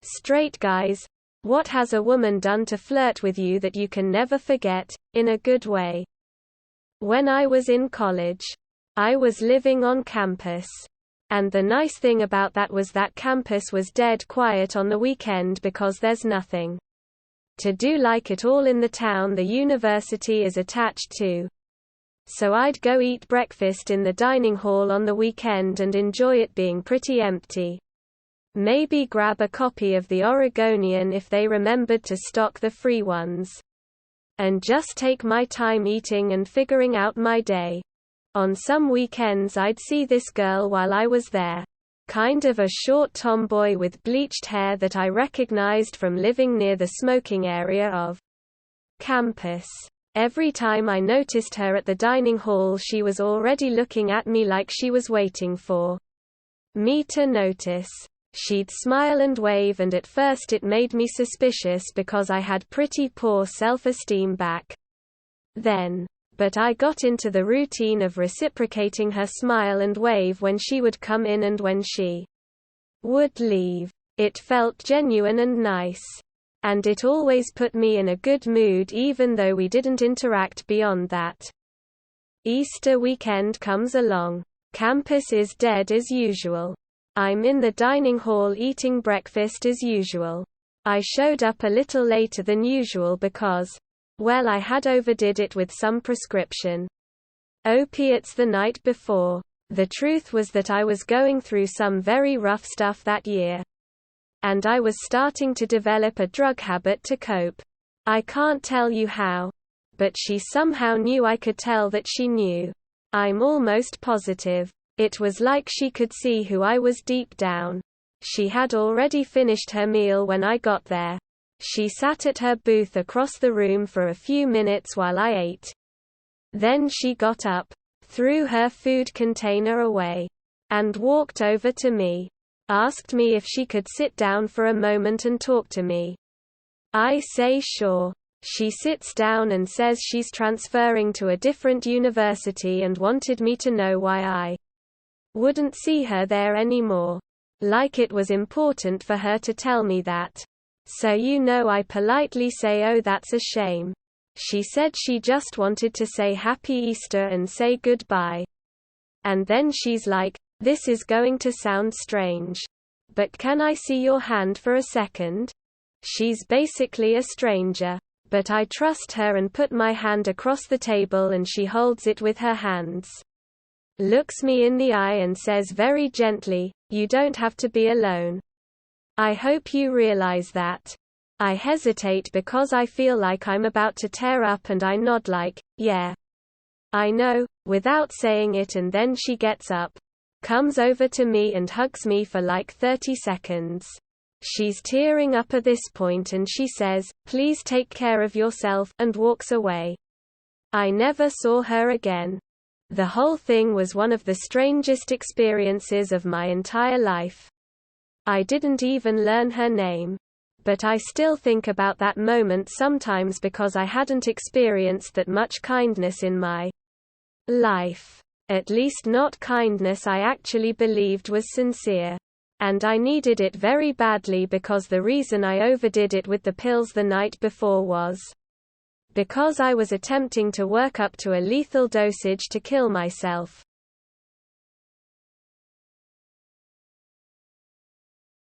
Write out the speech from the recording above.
Straight guys. What has a woman done to flirt with you that you can never forget, in a good way? When I was in college, I was living on campus. And the nice thing about that was that campus was dead quiet on the weekend because there's nothing to do like it all in the town the university is attached to. So I'd go eat breakfast in the dining hall on the weekend and enjoy it being pretty empty. Maybe grab a copy of the Oregonian if they remembered to stock the free ones. And just take my time eating and figuring out my day. On some weekends I'd see this girl while I was there. Kind of a short tomboy with bleached hair that I recognized from living near the smoking area of campus. Every time I noticed her at the dining hall she was already looking at me like she was waiting for me to notice. She'd smile and wave, and at first it made me suspicious because I had pretty poor self-esteem back then. But I got into the routine of reciprocating her smile and wave when she would come in and when she would leave. It felt genuine and nice. And it always put me in a good mood even though we didn't interact beyond that. Easter weekend comes along. Campus is dead as usual. I'm in the dining hall eating breakfast as usual. I showed up a little later than usual because, well, I had overdid it with some prescription opiates the night before. The truth was that I was going through some very rough stuff that year. And I was starting to develop a drug habit to cope. I can't tell you how. But she somehow knew I could tell that she knew. I'm almost positive. It was like she could see who I was deep down. She had already finished her meal when I got there. She sat at her booth across the room for a few minutes while I ate. Then she got up, threw her food container away, and walked over to me. Asked me if she could sit down for a moment and talk to me. I say sure. She sits down and says she's transferring to a different university and wanted me to know why I wouldn't see her there anymore. Like it was important for her to tell me that. So I politely say, oh, that's a shame. She said she just wanted to say Happy Easter and say goodbye. And then she's like, this is going to sound strange. But can I see your hand for a second? She's basically a stranger. But I trust her and put my hand across the table and she holds it with her hands. Looks me in the eye and says very gently, you don't have to be alone. I hope you realize that. I hesitate because I feel like I'm about to tear up and I nod like, yeah. I know, without saying it, and then she gets up, comes over to me and hugs me for like 30 seconds. She's tearing up at this point and she says, please take care of yourself, and walks away. I never saw her again. The whole thing was one of the strangest experiences of my entire life. I didn't even learn her name. But I still think about that moment sometimes because I hadn't experienced that much kindness in my life. At least not kindness I actually believed was sincere. And I needed it very badly because the reason I overdid it with the pills the night before was because I was attempting to work up to a lethal dosage to kill myself.